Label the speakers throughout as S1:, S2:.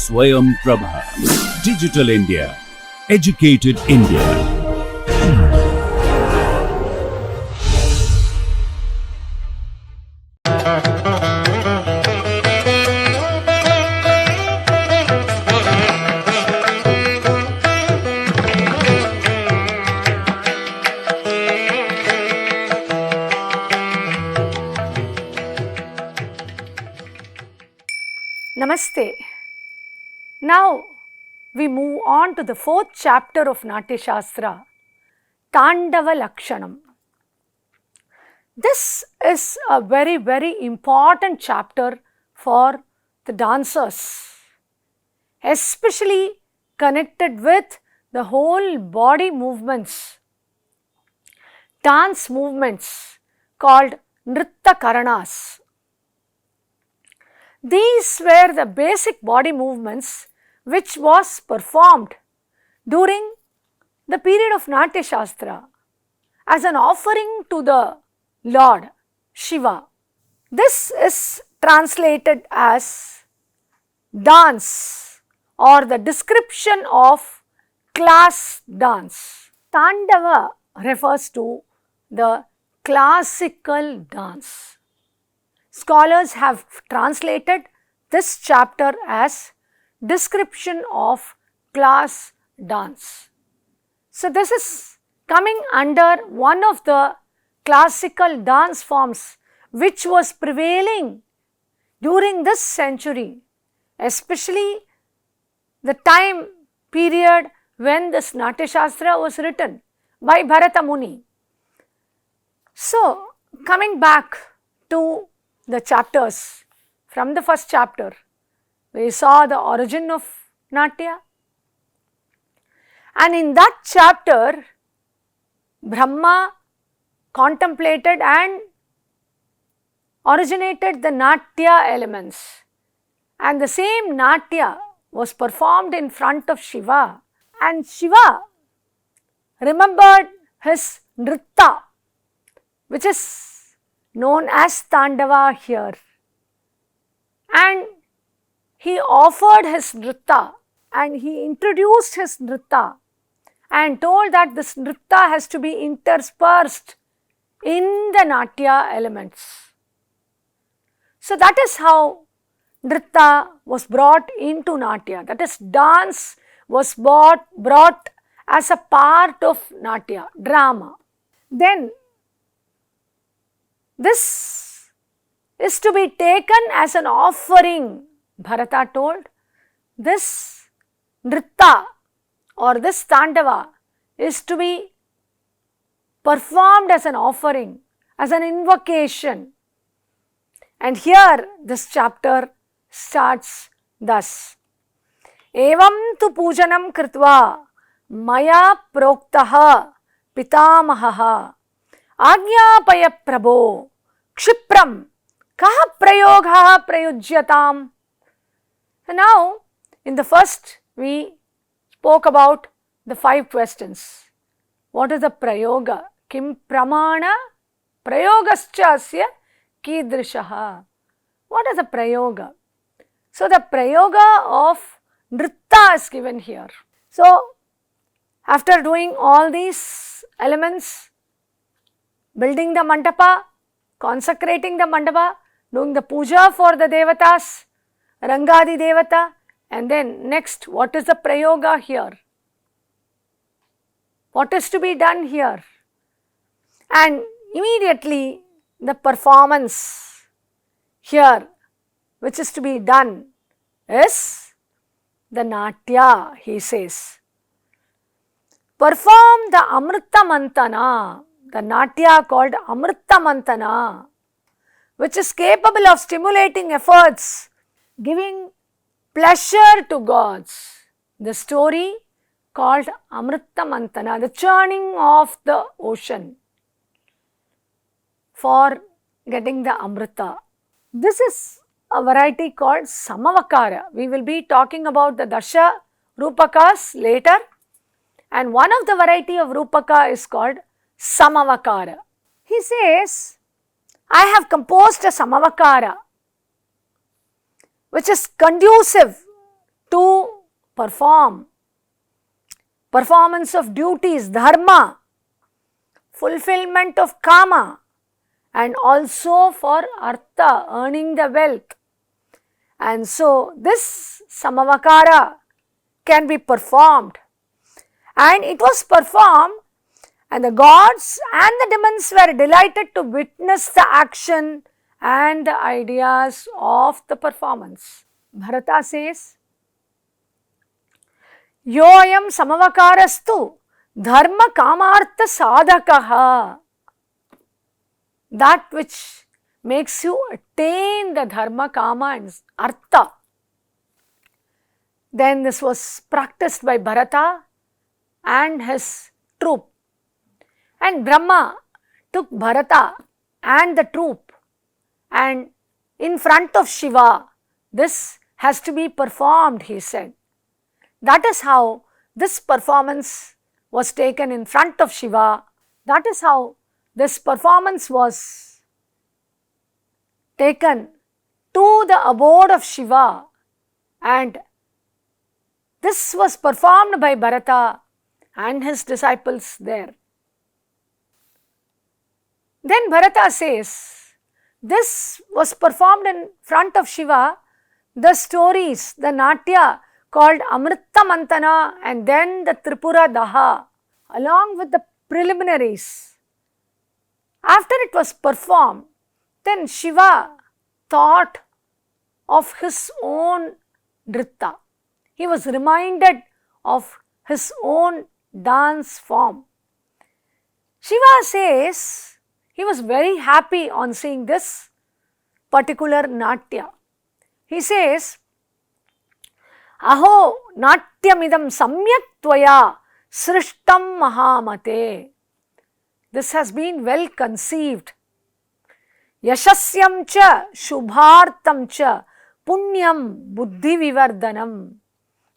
S1: Swayam Prabha. Digital India. Educated India.
S2: Namaste. Now we move on to the fourth chapter of Natya Shastra, Tandava Lakshanam. This is a very important chapter for the dancers, especially connected with the whole body movements, dance movements called Nritta Karanas. These were the basic body movements which was performed during the period of Natya Shastra as an offering to the Lord Shiva. This is translated as dance or the description of class dance. Tandava refers to the classical dance. Scholars have translated this chapter as description of class dance. So this is coming under one of the classical dance forms which was prevailing during this century, especially the time period when this Natya Shastra was written by Bharata Muni. So coming back to the chapters, from the first chapter, we saw the origin of Natya, and in that chapter, Brahma contemplated and originated the Natya elements, and the same Natya was performed in front of Shiva, and Shiva remembered his Nritta, which is known as Tandava here, and he offered his Nritta and he introduced his Nritta and told that this Nritta has to be interspersed in the Natya elements. So that is how Nritta was brought into Natya, that is, dance was brought as a part of Natya, drama. Then this is to be taken as an offering, Bharata told. This Nritta or this Tandava is to be performed as an offering, as an invocation. And here this chapter starts thus. Evam tu pujanam kritva maya proktaha pitamahaha Agyapaya Prabho Kshipram Kaha Prayogha Prayujyatam. So now, in the first, we spoke about the 5 questions. What is the Prayoga? Kim Pramana Prayogascha Asya Kidrishaha. What is the Prayoga? So, the Prayoga of Nritta is given here. So, after doing all these elements, building the mandapa, consecrating the mandapa, doing the puja for the devatas, Rangadi devata, and then next, what is the prayoga here? What is to be done here? And immediately the performance here which is to be done is the Natya, he says. Perform the Amrita Mantana, the Natya called Amrita Mantana, which is capable of stimulating efforts, giving pleasure to gods. The story called Amrita Mantana, the churning of the ocean for getting the Amrita. This is a variety called Samavakara. We will be talking about the Dasha Rupakas later, and one of the variety of Rupaka is called Samavakara. He says, I have composed a Samavakara which is conducive to perform performance of duties, dharma, fulfillment of kama, and also for artha, earning the wealth. And so this samavakara can be performed, and it was performed, and the gods and the demons were delighted to witness the action and the ideas of the performance. Bharata says, Yoyam samavakarastu dharma kamartha sadhakaha. That which makes you attain the dharma, kama and artha. Then this was practiced by Bharata and his troop. And Brahma took Bharata and the troop, and in front of Shiva, this has to be performed, he said. That is how this performance was taken in front of Shiva. That is how this performance was taken to the abode of Shiva, and this was performed by Bharata and his disciples there. Then Bharata says, this was performed in front of Shiva, the stories, the natya called Amrita Mantana and then the Tripura Daha, along with the preliminaries. After it was performed, then Shiva thought of his own nritta. He was reminded of his own dance form. Shiva says he was very happy on seeing this particular natya. He says, Aho natyamidam samyak tvaya srishtam mahamate. This has been well conceived. Yashasyam cha shubhartam cha punyam buddhi vivardanam.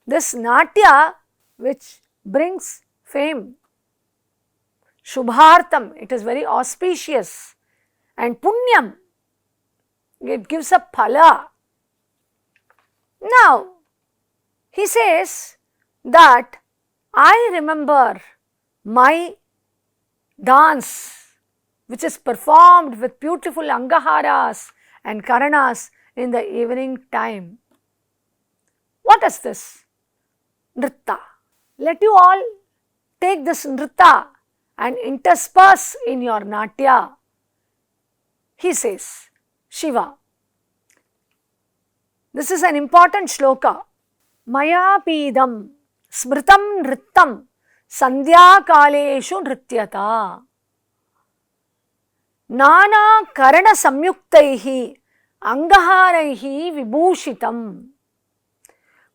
S2: This natya which brings fame, shubhartam, it is very auspicious, and punyam, it gives a phala. Now, he says that I remember my dance which is performed with beautiful angaharas and karanas in the evening time. What is this? Nritta. Let you all take this nritta and intersperse in your natya. He says, Shiva. This is an important shloka. Maya pidam smritam nrittam sandhya kaleshu nrityata. Nana karana samyuktaihi angaharaihi vibhushitam.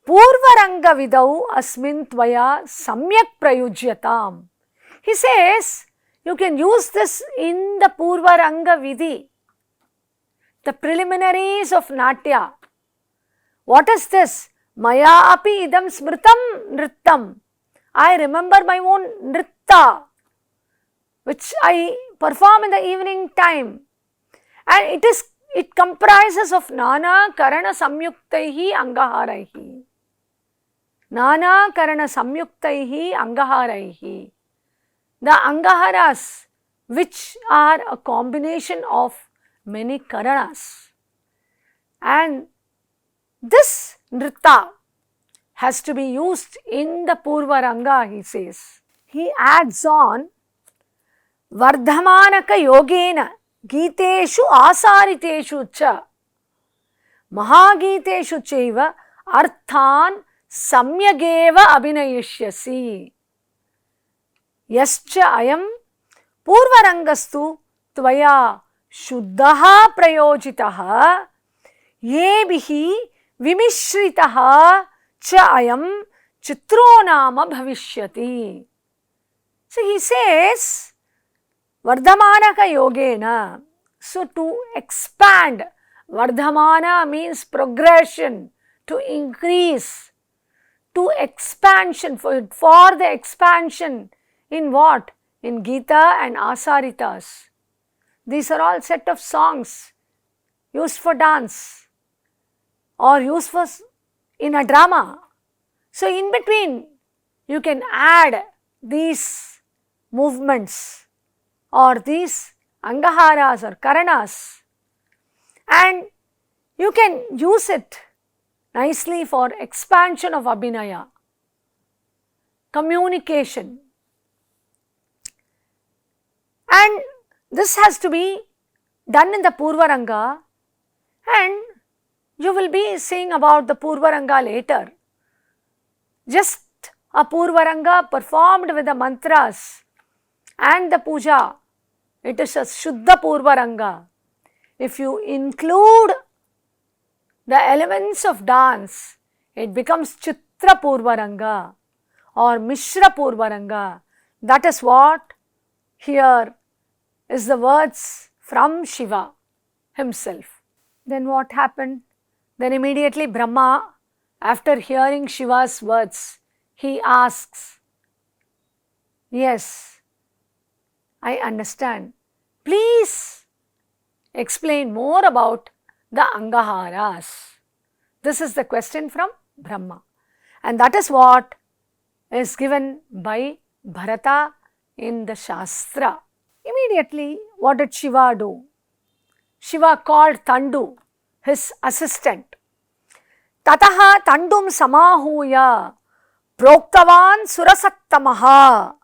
S2: Purvaranga vidau asmin tvaya samyak prayujyatam. He says, you can use this in the Purvaranga vidhi, the preliminaries of natya. What is this? Maya api idam smritam nrittam. I remember my own nritta, which I perform in the evening time. And it comprises of Nana Karana Samyuktaihi Angaharaihi. Nana Karana Samyuktaihi Angaharaihi. The Angaharas, which are a combination of many Karanas. And this nritta has to be used in the Purvaranga, he says. He adds on, Vardhamanaka yogena giteshu asariteshu cha mahagiteshu chaiva arthan samyageva abhinayishyasi. Yascha ayam purvarangastu tvaya shuddhaha prayojitaha yebihi vimishritaha cha ayam chitronama bhavishyati. So he says, Vardhamanaka yogena. So to expand, Vardhamana means progression, to increase, to expansion, for the expansion in what? In Gita and Asaritas. These are all set of songs used for dance or used for in a drama. So in between you can add these movements or these angaharas or karanas, and you can use it nicely for expansion of abhinaya, communication, and this has to be done in the Purvaranga, and you will be seeing about the Purvaranga later. Just a Purvaranga performed with the mantras and the puja, it is a Shuddha Purvaranga. If you include the elements of dance, it becomes Chitra Purvaranga or Mishra Purvaranga. That is what here is the words from Shiva himself. Then what happened? Then immediately Brahma, after hearing Shiva's words, he asks, yes, I understand. Please explain more about the Angaharas. This is the question from Brahma, and that is what is given by Bharata in the Shastra. Immediately, what did Shiva do? Shiva called Tandu, his assistant. Tataha Tandum Samahuya Proktavan Surasattamaha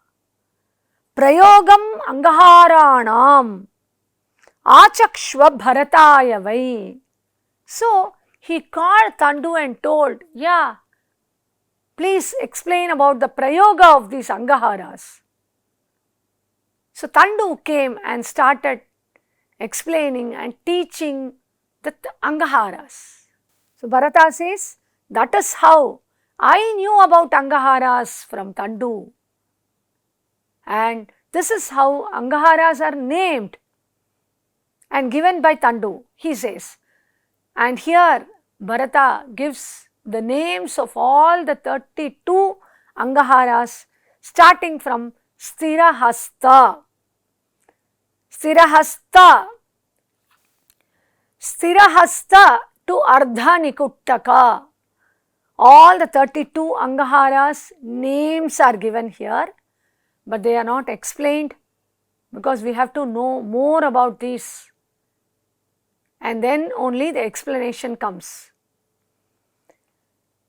S2: Prayogam Angaharanam Achakshva Bharataya Vai. So, he called Tandu and told, yeah, please explain about the prayoga of these Angaharas. So, Tandu came and started explaining and teaching the Angaharas. So, Bharata says, that is how I knew about Angaharas from Tandu. And this is how Angaharas are named and given by Tandu, he says. And here Bharata gives the names of all the 32 Angaharas starting from Sthirahasta. Sthirahasta to Ardhanikuttaka. All the 32 Angaharas names are given here, but they are not explained because we have to know more about these, and then only the explanation comes.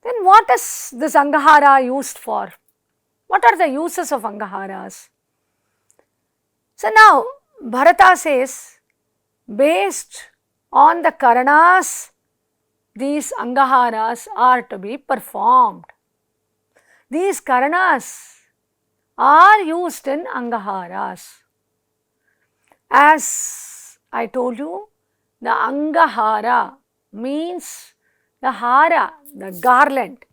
S2: Then what is this Angahara used for? What are the uses of Angaharas? So now Bharata says, based on the Karanas, these Angaharas are to be performed. These Karanas are used in Angaharas. As I told you, the Angahara means the hara, the garland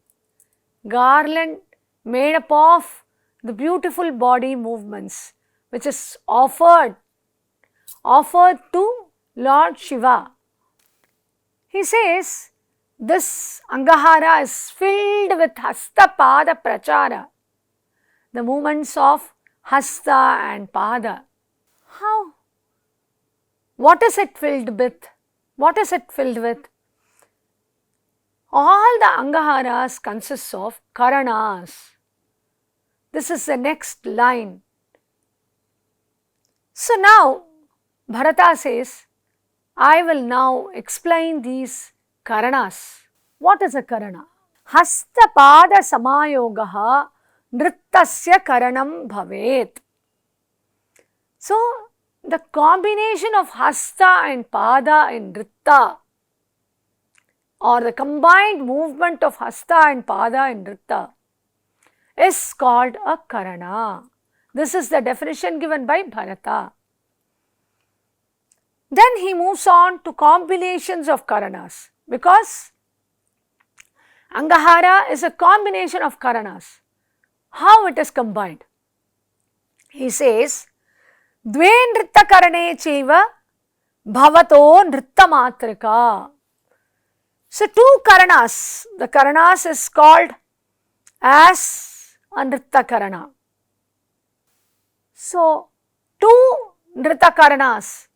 S2: made up of the beautiful body movements which is offered to Lord Shiva. He says this Angahara is filled with Hasta Pada Prachara, the movements of Hasta and Pada. How? What is it filled with? What is it filled with? All the Angaharas consist of Karanas. This is the next line. So now Bharata says, I will now explain these Karanas. What is a Karana? Hasta Pada Samayogaha Nrittasya Karanam Bhavet. So, the combination of Hasta and Pada in Nritta, or the combined movement of Hasta and Pada in Nritta, is called a Karana. This is the definition given by Bharata. Then he moves on to combinations of Karanas, because Angahara is a combination of Karanas. How it is combined? He says, Dve nritta karane cheva bhavato nritta matrika. So, two Karanas, the Karanas is called as a nritta Karana. So, two nritta Karanas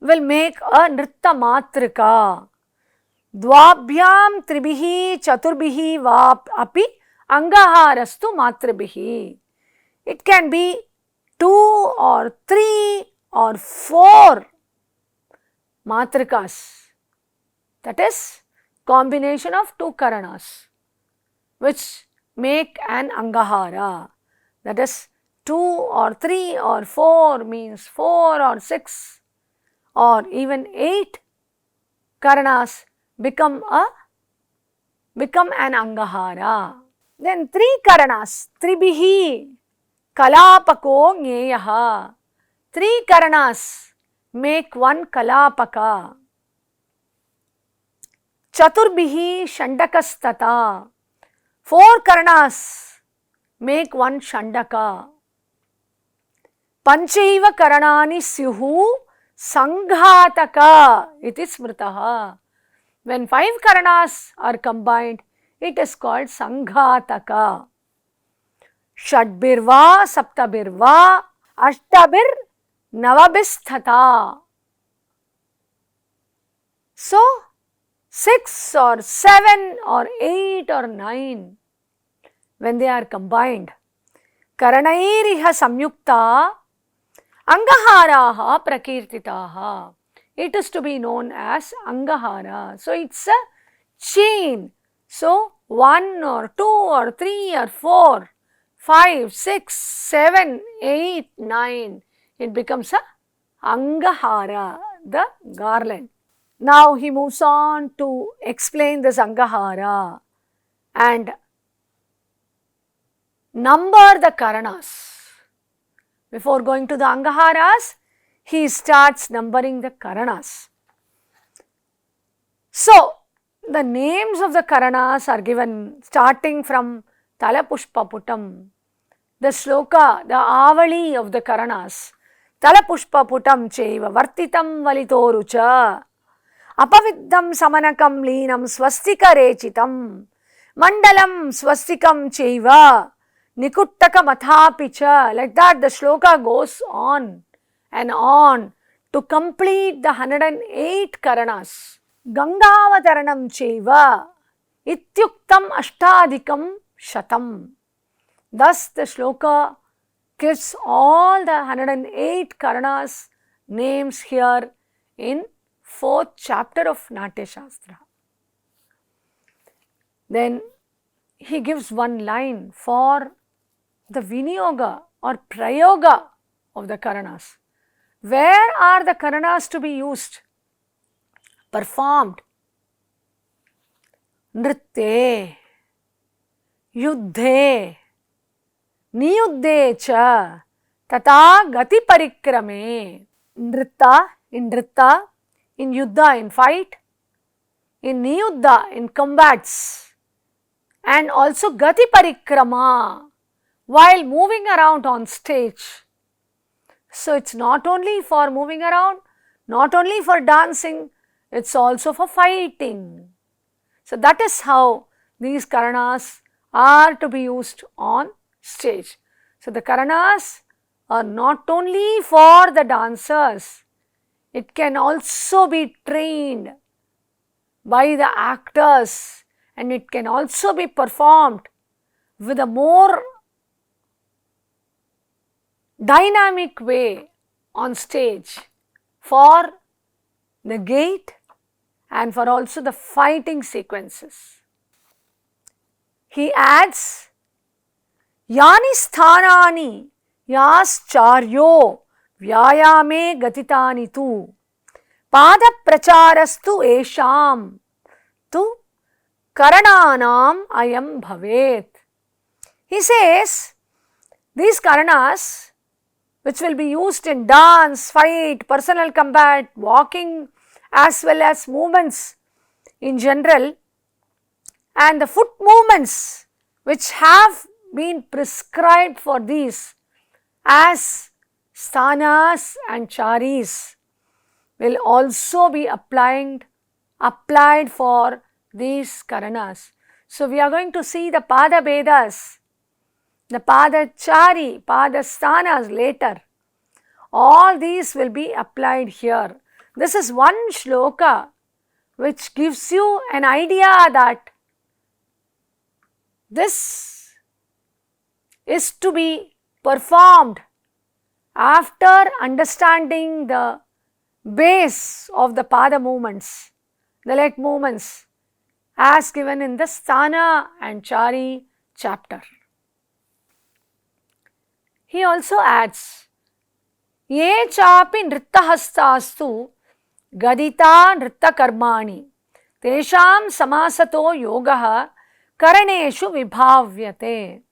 S2: will make a nritta matrika. Dvabhyam tribhihi chaturbihi vap api angaharastu matribhihi. It can be 2 or 3 or 4 matrikas. That is combination of 2 karanas which make an angahara. That is 2 or 3 or 4 means 4 or 6 or even 8 karanas become an angahara. Then 3 karanas, tribhihi kalapako nyeyaha. 3 karanas make 1 kalapaka. Chaturbhihi shandakastata. 4 karanas make 1 shandaka. Panchaiva karanani syuhu sanghataka iti smritaha. When 5 karanas are combined, it is called sanghataka. Shadbirva saptabirva ashtabir navabhisthata. So 6 or 7 or 8 or 9, when they are combined, karanairiha samyukta angaharaha prakirtitaha. It is to be known as angahara. So it's a chain. So 1 or 2 or 3 or 4, 5, 6, 7, 8, 9, it becomes a angahara, the garland. Now he moves on to explain this angahara and number the karanas. Before going to the angaharas, he starts numbering the karanas. So, the names of the karanas are given starting from Talapushpaputam. The shloka, the avali of the karanas. Talapushpaputam chaiva vartitam valitorucha. Apaviddam samanakam leenam swastika rechitam. Mandalam swastikam chaiva. Nikuttaka mathapicha. Like that the shloka goes on and on to complete the 108 karanas. Gangavataranam chaiva ityuktam ashtadikam shatam. Thus the shloka gives all the 108 karanas names here in 4th chapter of Natya Shastra. Then he gives one line for the Vinyoga or Prayoga of the karanas. Where are the karanas to be used? Performed. Nritye, Yuddhe, Niyuddhe cha, Tata Gati Parikrame. Nritta, in Nritta, in Yuddha, in fight, in Niyuddha, in combats, and also Gati Parikrama, while moving around on stage. So it's not only for moving around, not only for dancing, it's also for fighting. So that is how these karanas are to be used on stage. So the karanas are not only for the dancers, it can also be trained by the actors and it can also be performed with a more dynamic way on stage for the gait and for also the fighting sequences. He adds, Yani sthanani yascharyo vyayame gatitani tu pada pracharastu esham tu karananam ayam bhavet. He says, these karanas which will be used in dance, fight, personal combat, walking as well as movements in general, and the foot movements which have been prescribed for these as sthanas and charis will also be applied for these karanas. So we are going to see the pada bedas, the pada chari, pada sthanas later. All these will be applied here. This is one shloka which gives you an idea that this is to be performed after understanding the base of the pada movements, the leg movements, as given in the Sthana and Chari chapter. He also adds, Ye chapi nrittahastastu gadita nrittakarmani tesham samasato yogaha karaneshu vibhavyate.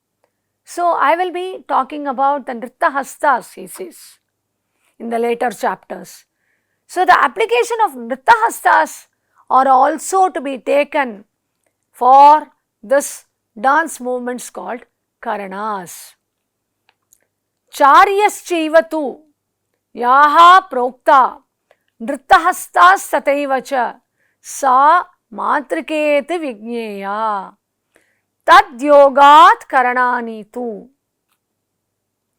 S2: So, I will be talking about the nrittahastas, he says, in the later chapters. So, the application of nrittahastas are also to be taken for this dance movements called karanas. Charyaschivatu yaha prokta nrittahastas tataivacha sa matriketi vigneya tad yogat karanani tu.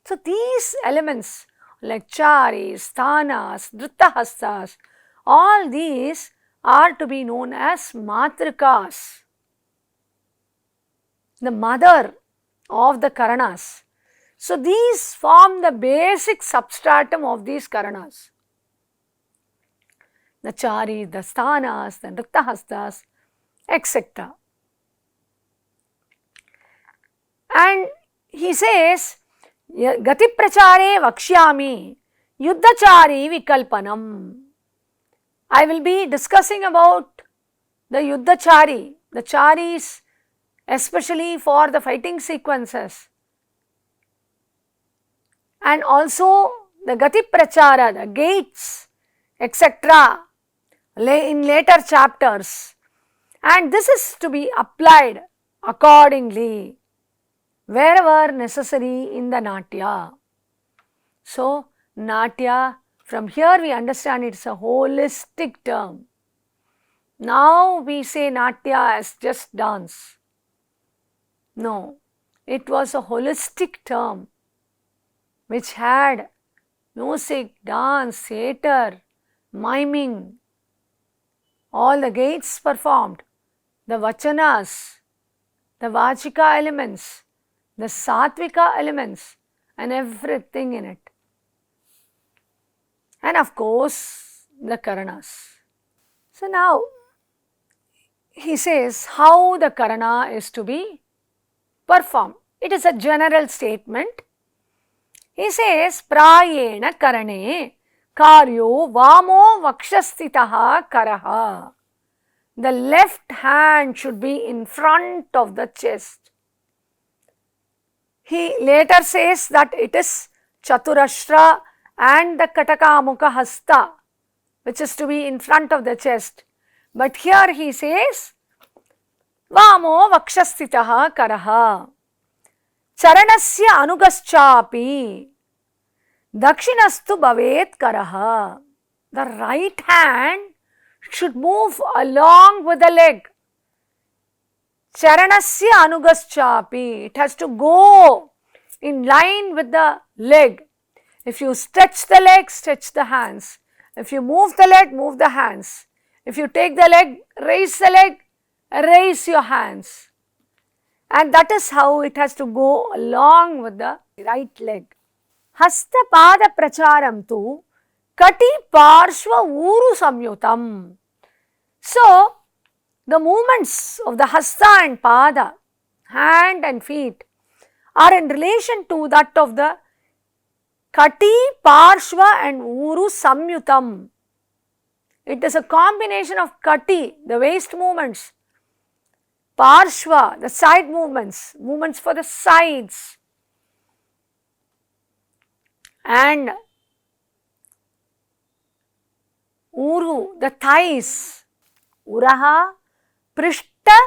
S2: So, these elements like charis, sthanas, nrittahastas, all these are to be known as matrikas, the mother of the karanas. So, these form the basic substratum of these karanas. The chari, the sthanas, the nrittahastas, etc. And he says, Gati prachare vakshyami yuddhachari vikalpanam. I will be discussing about the yuddhachari, the charis, especially for the fighting sequences, and also the gati prachara, the gates, etc. in later chapters, and this is to be applied accordingly wherever necessary in the Natya. So, Natya, from here we understand it is a holistic term. Now we say Natya as just dance. No, it was a holistic term which had music, dance, theatre, miming, all the gates performed, the vachanas, the vachika elements, the satvika elements, and everything in it. And of course, the karanas. So now, he says how the karana is to be performed. It is a general statement. He says, prayena karane karyo vamo vakshastitaha karaha. The left hand should be in front of the chest. He later says that it is chaturashra and the katakamuka hasta, which is to be in front of the chest. But here he says, vamo vakshastitaha karaha. Charanasya anugaschapi dakshinastu bhavet karaha. The right hand should move along with the leg. Charanasya anugaschapi. It has to go in line with the leg. If you stretch the leg, stretch the hands. If you move the leg, move the hands. If you take the leg, raise your hands. And that is how it has to go along with the right leg. Hasta pada pracharam tu kati parshva uru samyutam. So, the movements of the hasta and pada, hand and feet, are in relation to that of the kati, parshva and uru samyutam. It is a combination of kati, the waist movements, parshva, the side movements, movements for the sides, and uru, the thighs. Uraha prishta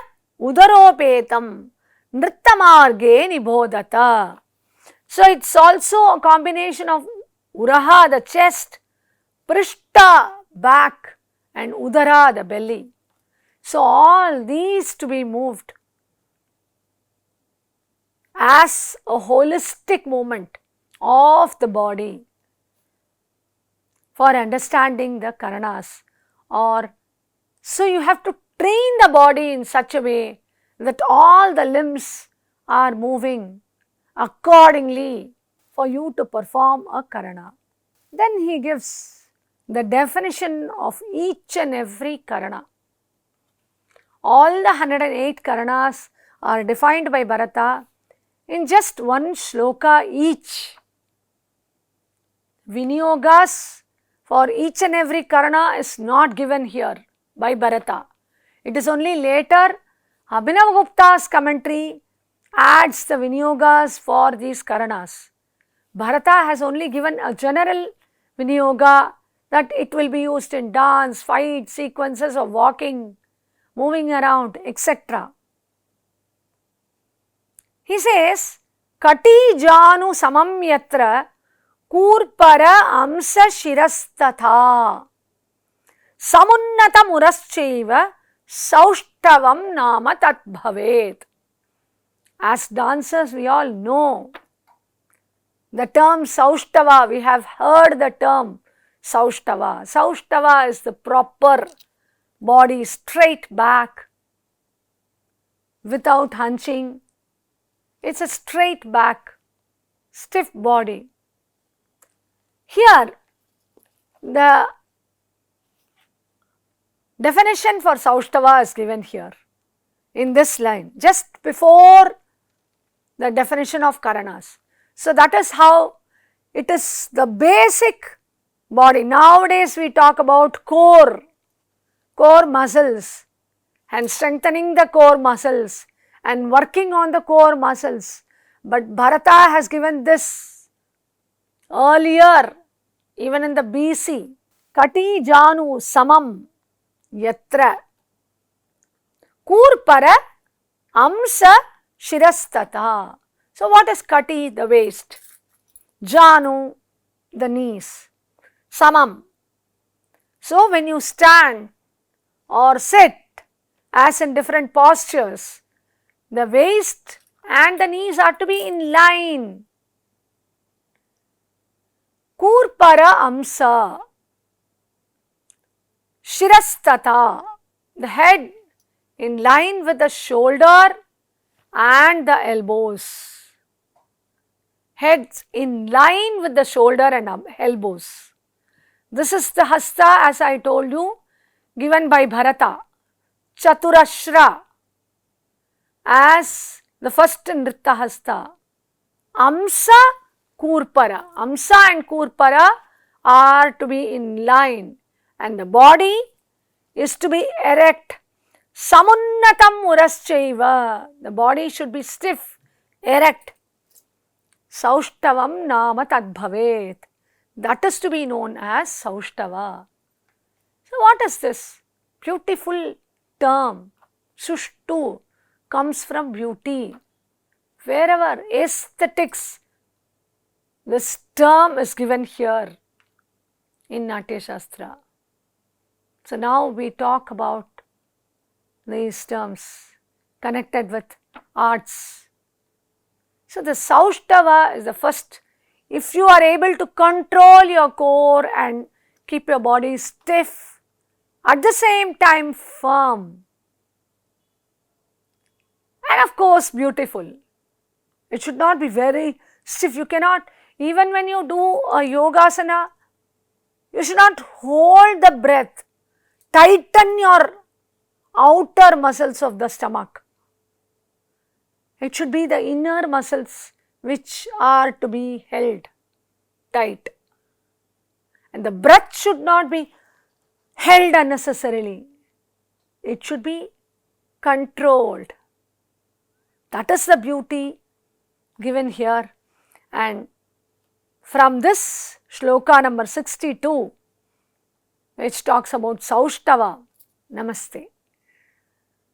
S2: udaropetam nrittamarge nibodhata. So, it is also a combination of uraha, the chest, prishta, back, and udara, the belly. So, all these to be moved as a holistic movement of the body for understanding the karanas. So, you have to train the body in such a way that all the limbs are moving accordingly for you to perform a karana. Then he gives the definition of each and every karana. All the 108 karanas are defined by Bharata in just one shloka each. Vinyogas for each and every karana is not given here by Bharata. It is only later Abhinavagupta's commentary adds the vinyogas for these karanas. Bharata has only given a general vinyoga that it will be used in dance, fight, sequences of walking, moving around, etc. He says, Kati janu samam yatra kurpara amsa shirastatha samunnata muraschaiva saushtavam nama tat bhavet. As dancers, we all know the term Saushtava. We have heard the term Saushtava. Saushtava is the proper body, straight back, without hunching. It's a straight back, stiff body. Here, the definition for Saushtava is given here in this line, just before the definition of Karanas. So, that is how it is the basic body. Nowadays, we talk about core muscles and strengthening the core muscles and working on the core muscles. But Bharata has given this earlier, even in the BC. Kati janu samam yatra kurpara amsa shirastata. So, what is Kati? The waist. Janu, the knees. Samam. So, when you stand or sit, as in different postures, the waist and the knees are to be in line. Kurpara amsa shirastata. The head in line with the shoulder and the elbows. Heads in line with the shoulder and elbows. This is the hasta, as I told you, given by Bharata. Chaturashra as the first Nritta hasta. Amsa kurpara. Amsa and kurpara are to be in line and the body is to be erect. Samunnatam muraschaiva. The body should be stiff, erect. Saushtavam nama tad bhavet. That is to be known as Saushtava. So, what is this? Beautiful term. Sushtu comes from beauty. Wherever aesthetics, this term is given here in Natya Shastra. So, now we talk about these terms connected with arts. So, the Saushtava is the first. If you are able to control your core and keep your body stiff, at the same time firm, and of course beautiful. It should not be very stiff. You cannot, even when you do a yogasana, you should not hold the breath. Tighten your outer muscles of the stomach. It should be the inner muscles which are to be held tight. And the breath should not be held unnecessarily. It should be controlled. That is the beauty given here. And from this shloka number 62, which talks about Saushtava, Namaste.